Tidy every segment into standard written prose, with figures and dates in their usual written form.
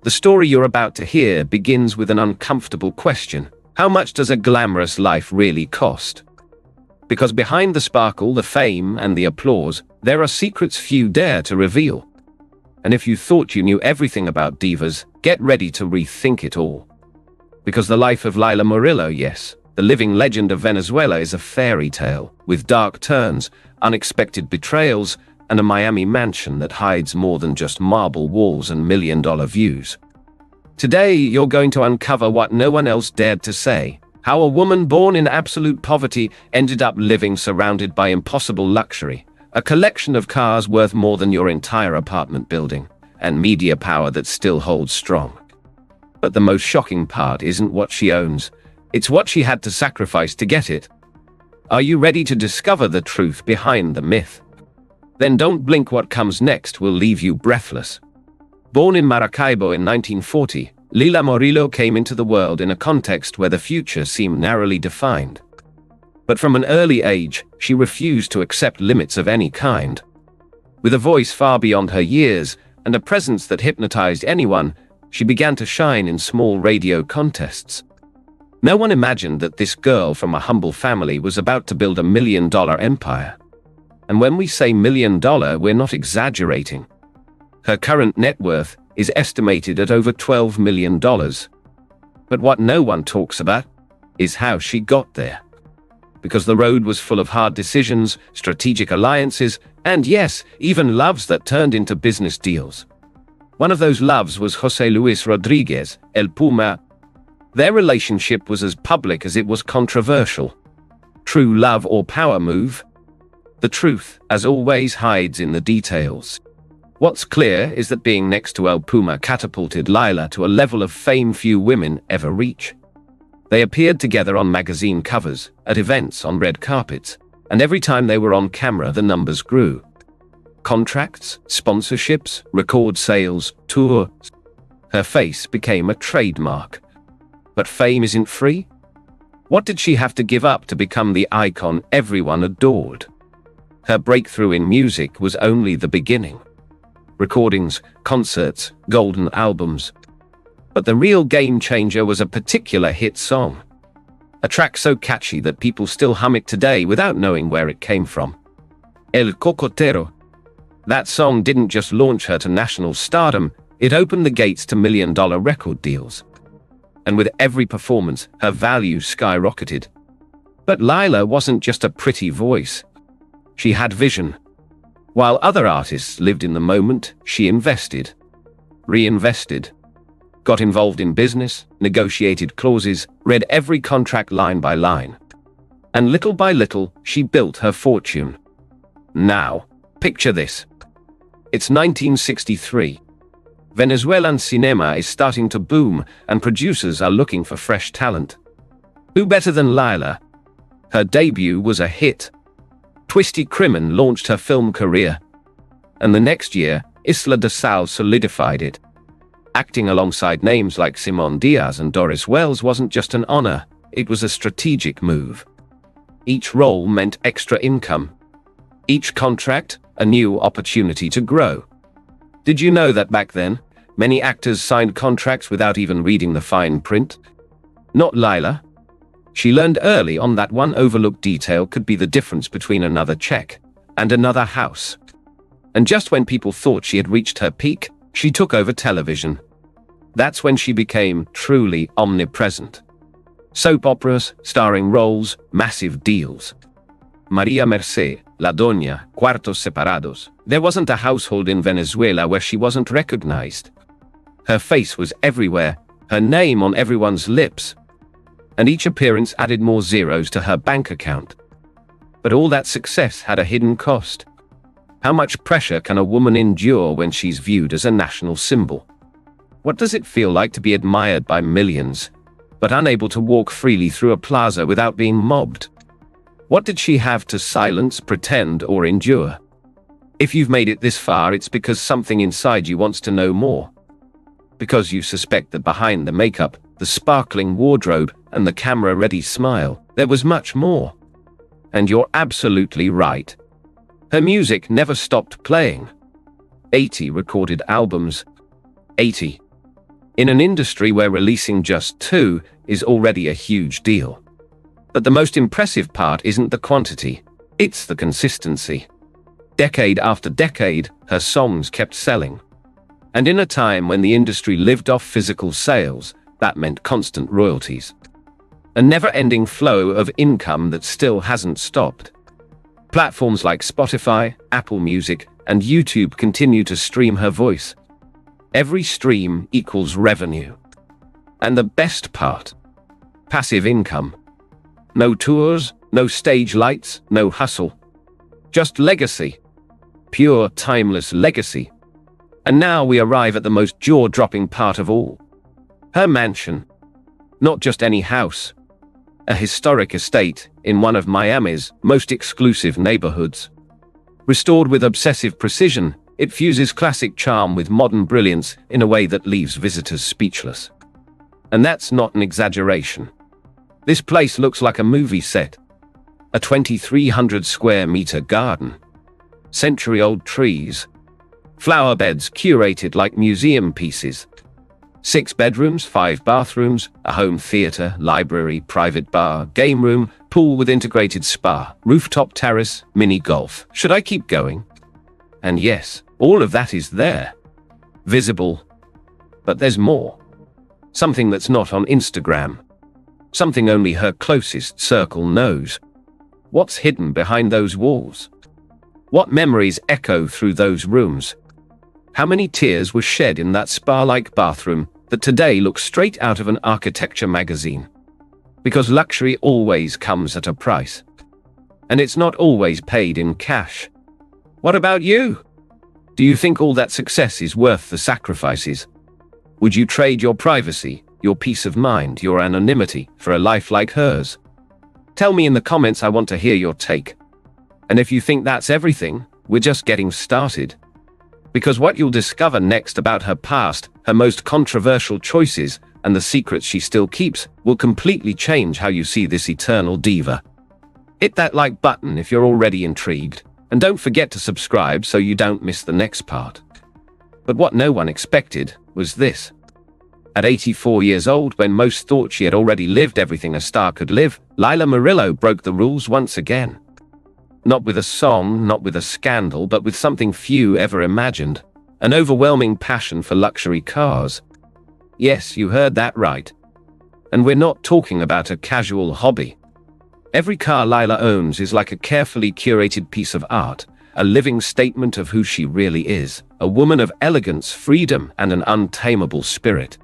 The story you're about to hear begins with an uncomfortable question. How much does a glamorous life really cost? Because behind the sparkle, the fame, and the applause, there are secrets few dare to reveal. And if you thought you knew everything about divas, get ready to rethink it all. Because the life of Lila Morillo, yes, the living legend of Venezuela, is a fairy tale, with dark turns, unexpected betrayals, and a Miami mansion that hides more than just marble walls and million-dollar views. Today, you're going to uncover what no one else dared to say: how a woman born in absolute poverty ended up living surrounded by impossible luxury, a collection of cars worth more than your entire apartment building, and media power that still holds strong. But the most shocking part isn't what she owns, it's what she had to sacrifice to get it. Are you ready to discover the truth behind the myth? Then don't blink, what comes next will leave you breathless. Born in Maracaibo in 1940, Lila Morillo came into the world in a context where the future seemed narrowly defined. But from an early age, she refused to accept limits of any kind. With a voice far beyond her years and a presence that hypnotized anyone, she began to shine in small radio contests. No one imagined that this girl from a humble family was about to build $1 million empire. And when we say $1 million, we're not exaggerating. Her current net worth is estimated at over $12 million. But what no one talks about is how she got there. Because the road was full of hard decisions, strategic alliances, and yes, even loves that turned into business deals. One of those loves was José Luis Rodríguez, El Puma. Their relationship was as public as it was controversial. True love or power move? The truth, as always, hides in the details. What's clear is that being next to El Puma catapulted Lila to a level of fame few women ever reach. They appeared together on magazine covers, at events, on red carpets, and every time they were on camera the numbers grew. Contracts, sponsorships, record sales, tours. Her face became a trademark. But fame isn't free? What did she have to give up to become the icon everyone adored? Her breakthrough in music was only the beginning. Recordings, concerts, golden albums. But the real game changer was a particular hit song. A track so catchy that people still hum it today without knowing where it came from. El Cocotero. That song didn't just launch her to national stardom, it opened the gates to $1 million record deals. And with every performance, her value skyrocketed. But Lila wasn't just a pretty voice. She had vision. While other artists lived in the moment, she invested, reinvested, got involved in business, negotiated clauses, read every contract line by line. And little by little, she built her fortune. Now, picture this. It's 1963. Venezuelan cinema is starting to boom, and producers are looking for fresh talent. Who better than Lila? Her debut was a hit. Twisty Crimen launched her film career. And the next year, Isla de Sal solidified it. Acting alongside names like Simón Díaz and Doris Wells wasn't just an honor, it was a strategic move. Each role meant extra income. Each contract, a new opportunity to grow. Did you know that back then, many actors signed contracts without even reading the fine print? Not Lila. She learned early on that one overlooked detail could be the difference between another check and another house. And just when people thought she had reached her peak, she took over television. That's when she became truly omnipresent. Soap operas, starring roles, massive deals. María Mercé, La Doña, Cuartos Separados. There wasn't a household in Venezuela where she wasn't recognized. Her face was everywhere, her name on everyone's lips. And each appearance added more zeros to her bank account. But all that success had a hidden cost. How much pressure can a woman endure when she's viewed as a national symbol? What does it feel like to be admired by millions, but unable to walk freely through a plaza without being mobbed? What did she have to silence, pretend, or endure? If you've made it this far, it's because something inside you wants to know more. Because you suspect that behind the makeup, the sparkling wardrobe, and the camera-ready smile, there was much more. And you're absolutely right. Her music never stopped playing. 80 recorded albums. 80. in an industry where releasing just 2 is already a huge deal. But the most impressive part isn't the quantity, it's the consistency. Decade after decade, her songs kept selling. And in a time when the industry lived off physical sales, that meant constant royalties. A never-ending flow of income that still hasn't stopped. Platforms like Spotify, Apple Music, and YouTube continue to stream her voice. Every stream equals revenue. And the best part? Passive income. No tours, no stage lights, no hustle. Just legacy. Pure, timeless legacy. And now we arrive at the most jaw-dropping part of all. Her mansion. Not just any house. A historic estate in one of Miami's most exclusive neighborhoods. Restored with obsessive precision, it fuses classic charm with modern brilliance in a way that leaves visitors speechless. And that's not an exaggeration. This place looks like a movie set. A 2,300 square meter garden. Century-old trees. Flower beds curated like museum pieces. 6 bedrooms, 5 bathrooms, a home theater, library, private bar, game room, pool with integrated spa, rooftop terrace, mini golf. Should I keep going? And yes, all of that is there. Visible. But there's more. Something that's not on Instagram. Something only her closest circle knows. What's hidden behind those walls? What memories echo through those rooms? How many tears were shed in that spa-like bathroom that today looks straight out of an architecture magazine? Because luxury always comes at a price. And it's not always paid in cash. What about you? Do you think all that success is worth the sacrifices? Would you trade your privacy, your peace of mind, your anonymity for a life like hers? Tell me in the comments, I want to hear your take. And if you think that's everything, we're just getting started. Because what you'll discover next about her past, her most controversial choices, and the secrets she still keeps, will completely change how you see this eternal diva. Hit that like button if you're already intrigued, and don't forget to subscribe so you don't miss the next part. But what no one expected was this. At 84 years old, when most thought she had already lived everything a star could live, Lila Morillo broke the rules once again. Not with a song, not with a scandal, but with something few ever imagined. An overwhelming passion for luxury cars. Yes, you heard that right. And we're not talking about a casual hobby. Every car Lila owns is like a carefully curated piece of art, a living statement of who she really is, a woman of elegance, freedom, and an untamable spirit.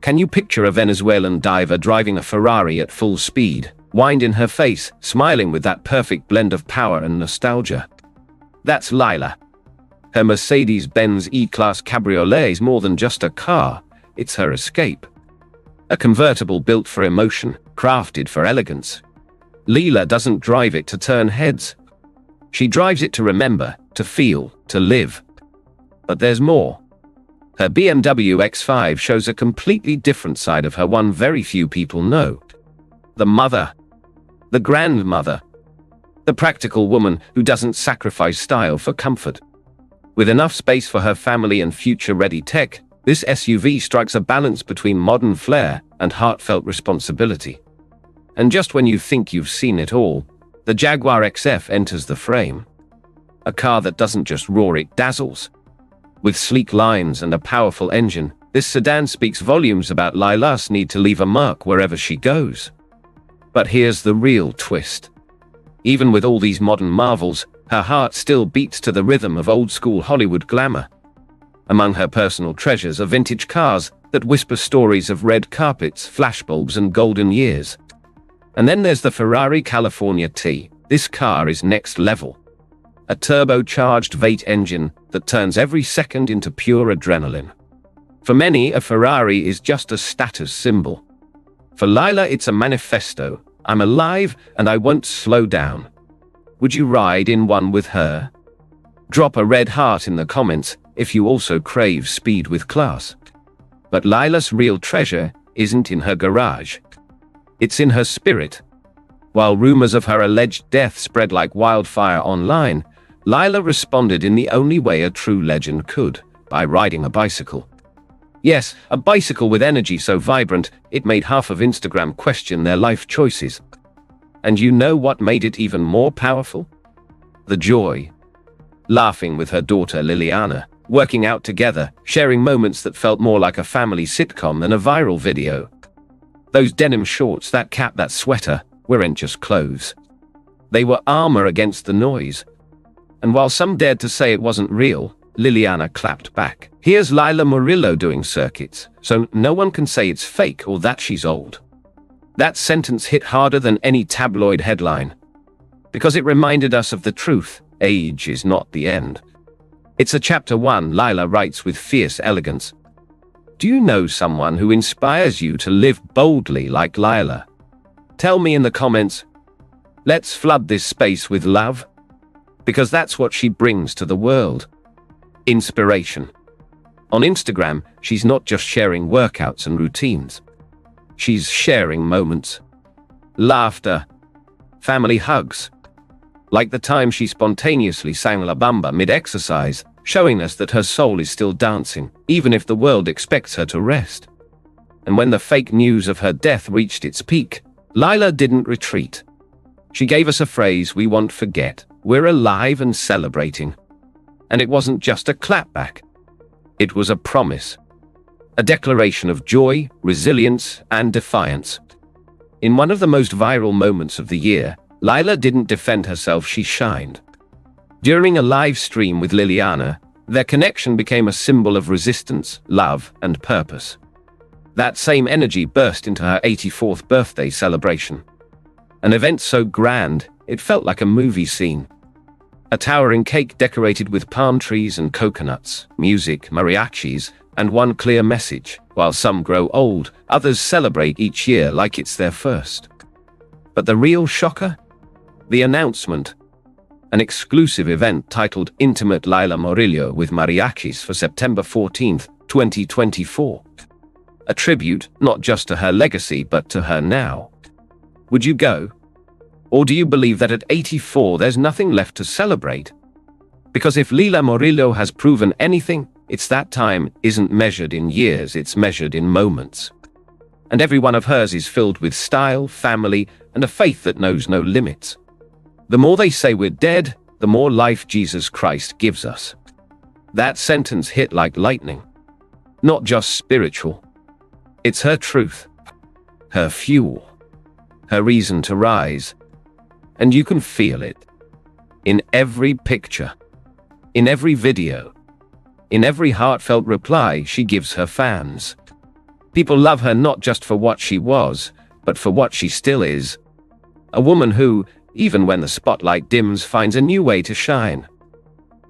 Can you picture a Venezuelan diver driving a Ferrari at full speed? Wind in her face, smiling with that perfect blend of power and nostalgia. That's Lila. Her Mercedes-Benz E-Class Cabriolet is more than just a car, it's her escape. A convertible built for emotion, crafted for elegance. Lila doesn't drive it to turn heads. She drives it to remember, to feel, to live. But there's more. Her BMW X5 shows a completely different side of her, one very few people know. The mother. The grandmother. The practical woman who doesn't sacrifice style for comfort. With enough space for her family and future-ready tech, this SUV strikes a balance between modern flair and heartfelt responsibility. And just when you think you've seen it all, the Jaguar XF enters the frame. A car that doesn't just roar, it dazzles. With sleek lines and a powerful engine, this sedan speaks volumes about Lila's need to leave a mark wherever she goes. But here's the real twist. Even with all these modern marvels, her heart still beats to the rhythm of old-school Hollywood glamour. Among her personal treasures are vintage cars that whisper stories of red carpets, flashbulbs, and golden years. And then there's the Ferrari California T. This car is next level. A turbocharged V8 engine that turns every second into pure adrenaline. For many, a Ferrari is just a status symbol. For Lila, it's a manifesto. I'm alive and I won't slow down. Would you ride in one with her? Drop a red heart in the comments if you also crave speed with class. But Lila's real treasure isn't in her garage. It's in her spirit. While rumors of her alleged death spread like wildfire online, Lila responded in the only way a true legend could, by riding a bicycle. Yes, a bicycle with energy so vibrant, it made half of Instagram question their life choices. And you know what made it even more powerful? The joy. Laughing with her daughter Liliana, working out together, sharing moments that felt more like a family sitcom than a viral video. Those denim shorts, that cap, that sweater, weren't just clothes. They were armor against the noise. And while some dared to say it wasn't real, Liliana clapped back. Here's Lila Morillo doing circuits, so no one can say it's fake or that she's old. That sentence hit harder than any tabloid headline. Because it reminded us of the truth: age is not the end. It's a chapter 1, Lila writes with fierce elegance. Do you know someone who inspires you to live boldly like Lila? Tell me in the comments. Let's flood this space with love. Because that's what she brings to the world. Inspiration. On Instagram, she's not just sharing workouts and routines. She's sharing moments. Laughter. Family hugs. Like the time she spontaneously sang La Bamba mid-exercise, showing us that her soul is still dancing, even if the world expects her to rest. And when the fake news of her death reached its peak, Lila didn't retreat. She gave us a phrase we won't forget: we're alive and celebrating. And it wasn't just a clapback. It was a promise. A declaration of joy, resilience, and defiance. In one of the most viral moments of the year, Lila didn't defend herself, she shined. During a live stream with Liliana, their connection became a symbol of resistance, love, and purpose. That same energy burst into her 84th birthday celebration. An event so grand, it felt like a movie scene. A towering cake decorated with palm trees and coconuts, music, mariachis, and one clear message: while some grow old, others celebrate each year like it's their first. But the real shocker? The announcement. An exclusive event titled Intimate Lila Morillo with Mariachis for September 14th, 2024. A tribute not just to her legacy but to her now. Would you go? Or do you believe that at 84 there's nothing left to celebrate? Because if Lila Morillo has proven anything, it's that time isn't measured in years, it's measured in moments. And every one of hers is filled with style, family, and a faith that knows no limits. The more they say we're dead, the more life Jesus Christ gives us. That sentence hit like lightning. Not just spiritual. It's her truth. Her fuel. Her reason to rise. And you can feel it. In every picture. In every video. In every heartfelt reply she gives her fans. People love her not just for what she was, but for what she still is. A woman who, even when the spotlight dims, finds a new way to shine.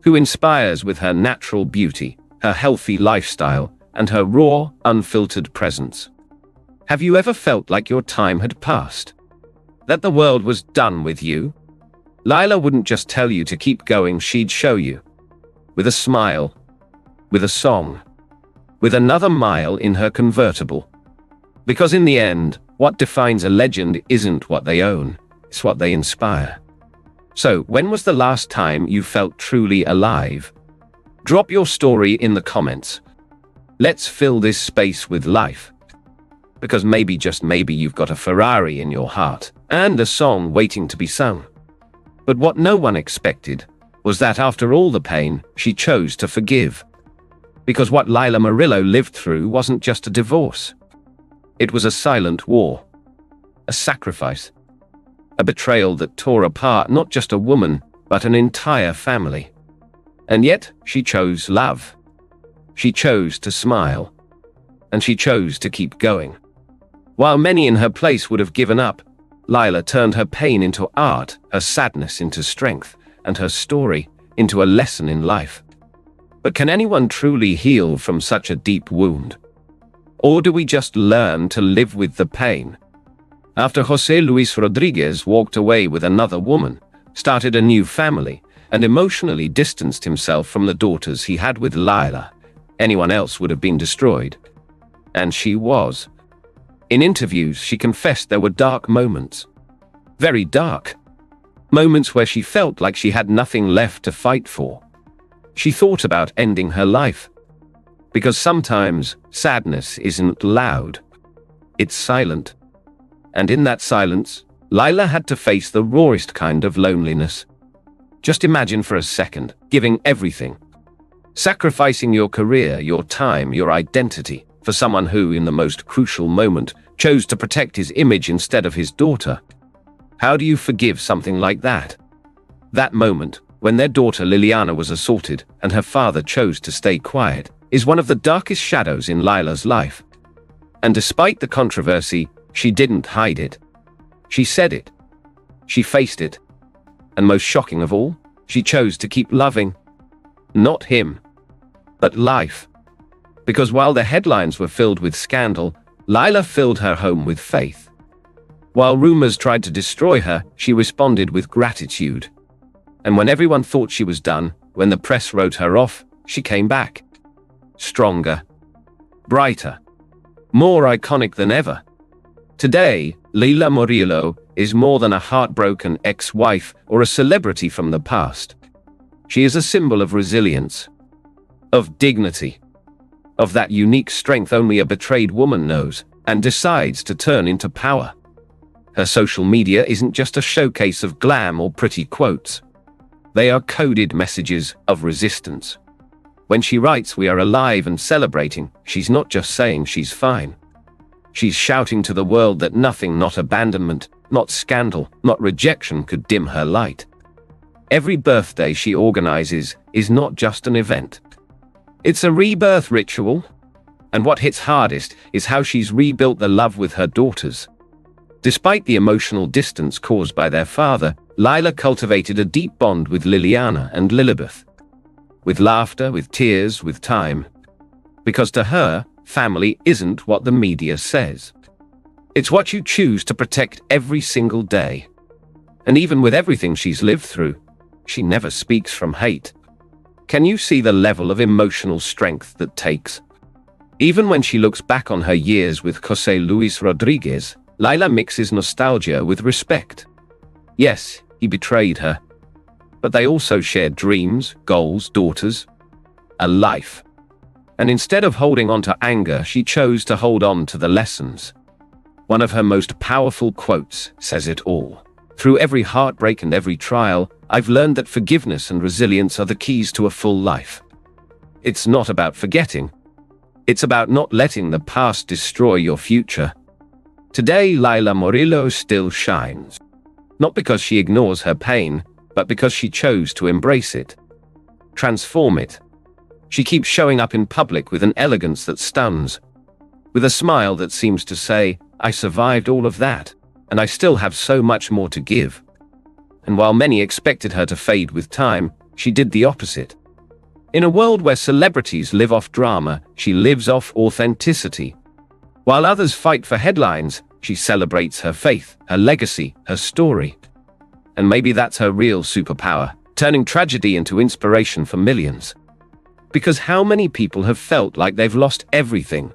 Who inspires with her natural beauty, her healthy lifestyle, and her raw, unfiltered presence. Have you ever felt like your time had passed? That the world was done with you? Lila wouldn't just tell you to keep going, she'd show you. With a smile. With a song. With another mile in her convertible. Because in the end, what defines a legend isn't what they own, it's what they inspire. So, when was the last time you felt truly alive? Drop your story in the comments. Let's fill this space with life. Because maybe, just maybe, you've got a Ferrari in your heart, and a song waiting to be sung. But what no one expected was that after all the pain, she chose to forgive. Because what Lila Morillo lived through wasn't just a divorce. It was a silent war. A sacrifice. A betrayal that tore apart not just a woman, but an entire family. And yet, she chose love. She chose to smile. And she chose to keep going. While many in her place would have given up, Lila turned her pain into art, her sadness into strength, and her story into a lesson in life. But can anyone truly heal from such a deep wound? Or do we just learn to live with the pain? After José Luis Rodriguez walked away with another woman, started a new family, and emotionally distanced himself from the daughters he had with Lila, anyone else would have been destroyed. And she was. In interviews, she confessed there were dark moments. Very dark. Moments where she felt like she had nothing left to fight for. She thought about ending her life. Because sometimes sadness isn't loud. It's silent. And in that silence, Lila had to face the rawest kind of loneliness. Just imagine for a second, giving everything. Sacrificing your career, your time, your identity, for someone who, in the most crucial moment, chose to protect his image instead of his daughter. How do you forgive something like that? That moment, when their daughter Liliana was assaulted and her father chose to stay quiet, is one of the darkest shadows in Lila's life. And despite the controversy, she didn't hide it. She said it. She faced it. And most shocking of all, she chose to keep loving. Not him, but life. Because while the headlines were filled with scandal, Lila filled her home with faith. While rumors tried to destroy her, she responded with gratitude. And when everyone thought she was done, when the press wrote her off, she came back. Stronger. Brighter. More iconic than ever. Today, Lila Morillo is more than a heartbroken ex-wife or a celebrity from the past. She is a symbol of resilience, of dignity, of that unique strength only a betrayed woman knows and decides to turn into power. Her social media isn't just a showcase of glam or pretty quotes. They are coded messages of resistance. When she writes "We are alive and celebrating," she's not just saying she's fine. She's shouting to the world that nothing, not abandonment, not scandal, not rejection could dim her light. Every birthday she organizes is not just an event. It's a rebirth ritual. And what hits hardest is how she's rebuilt the love with her daughters. Despite the emotional distance caused by their father, Lila cultivated a deep bond with Liliana and Lilibeth. With laughter, with tears, with time. Because to her, family isn't what the media says. It's what you choose to protect every single day. And even with everything she's lived through, she never speaks from hate. Can you see the level of emotional strength that takes? Even when she looks back on her years with José Luis Rodriguez, Lila mixes nostalgia with respect. Yes, he betrayed her. But they also shared dreams, goals, daughters, a life. And instead of holding on to anger, she chose to hold on to the lessons. One of her most powerful quotes says it all. "Through every heartbreak and every trial, I've learned that forgiveness and resilience are the keys to a full life." It's not about forgetting. It's about not letting the past destroy your future. Today, Lila Morillo still shines. Not because she ignores her pain, but because she chose to embrace it. Transform it. She keeps showing up in public with an elegance that stuns. With a smile that seems to say, "I survived all of that, and I still have so much more to give." And while many expected her to fade with time, she did the opposite. In a world where celebrities live off drama, she lives off authenticity. While others fight for headlines, she celebrates her faith, her legacy, her story. And maybe that's her real superpower, turning tragedy into inspiration for millions. Because how many people have felt like they've lost everything?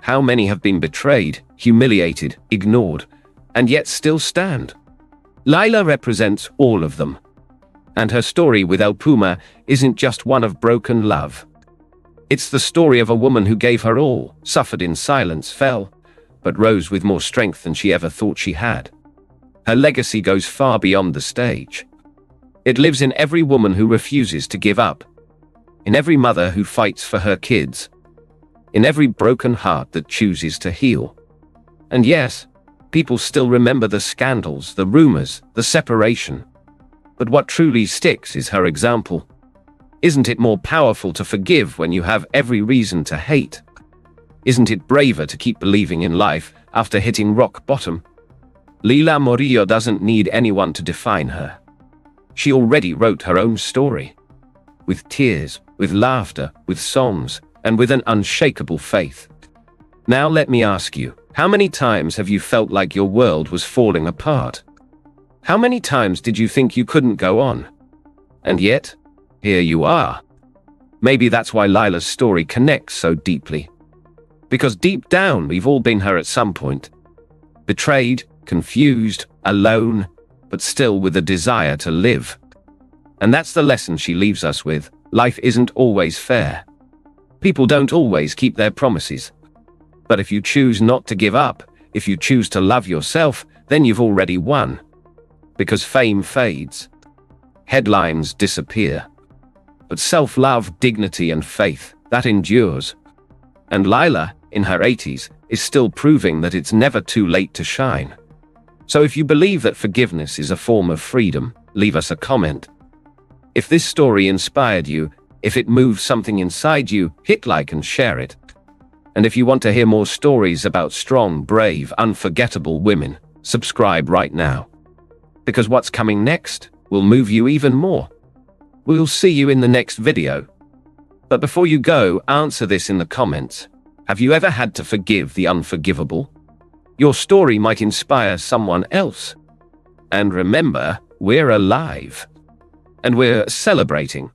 How many have been betrayed, humiliated, ignored, and yet still stand? Lila represents all of them. And her story with El Puma isn't just one of broken love. It's the story of a woman who gave her all, suffered in silence, fell, but rose with more strength than she ever thought she had. Her legacy goes far beyond the stage. It lives in every woman who refuses to give up, in every mother who fights for her kids, in every broken heart that chooses to heal. And yes, people still remember the scandals, the rumors, the separation. But what truly sticks is her example. Isn't it more powerful to forgive when you have every reason to hate? Isn't it braver to keep believing in life after hitting rock bottom? Lila Morillo doesn't need anyone to define her. She already wrote her own story. With tears, with laughter, with songs, and with an unshakable faith. Now let me ask you, how many times have you felt like your world was falling apart? How many times did you think you couldn't go on? And yet, here you are. Maybe that's why Lila's story connects so deeply. Because deep down, we've all been her at some point. Betrayed, confused, alone, but still with a desire to live. And that's the lesson she leaves us with. Life isn't always fair. People don't always keep their promises. But if you choose not to give up, if you choose to love yourself, then you've already won. Because fame fades. Headlines disappear. But self-love, dignity, and faith, that endures. And Lila, in her 80s, is still proving that it's never too late to shine. So if you believe that forgiveness is a form of freedom, leave us a comment. If this story inspired you, if it moved something inside you, hit like and share it. And if you want to hear more stories about strong, brave, unforgettable women, subscribe right now. Because what's coming next will move you even more. We'll see you in the next video. But before you go, answer this in the comments. Have you ever had to forgive the unforgivable? Your story might inspire someone else. And remember, we're alive. And we're celebrating.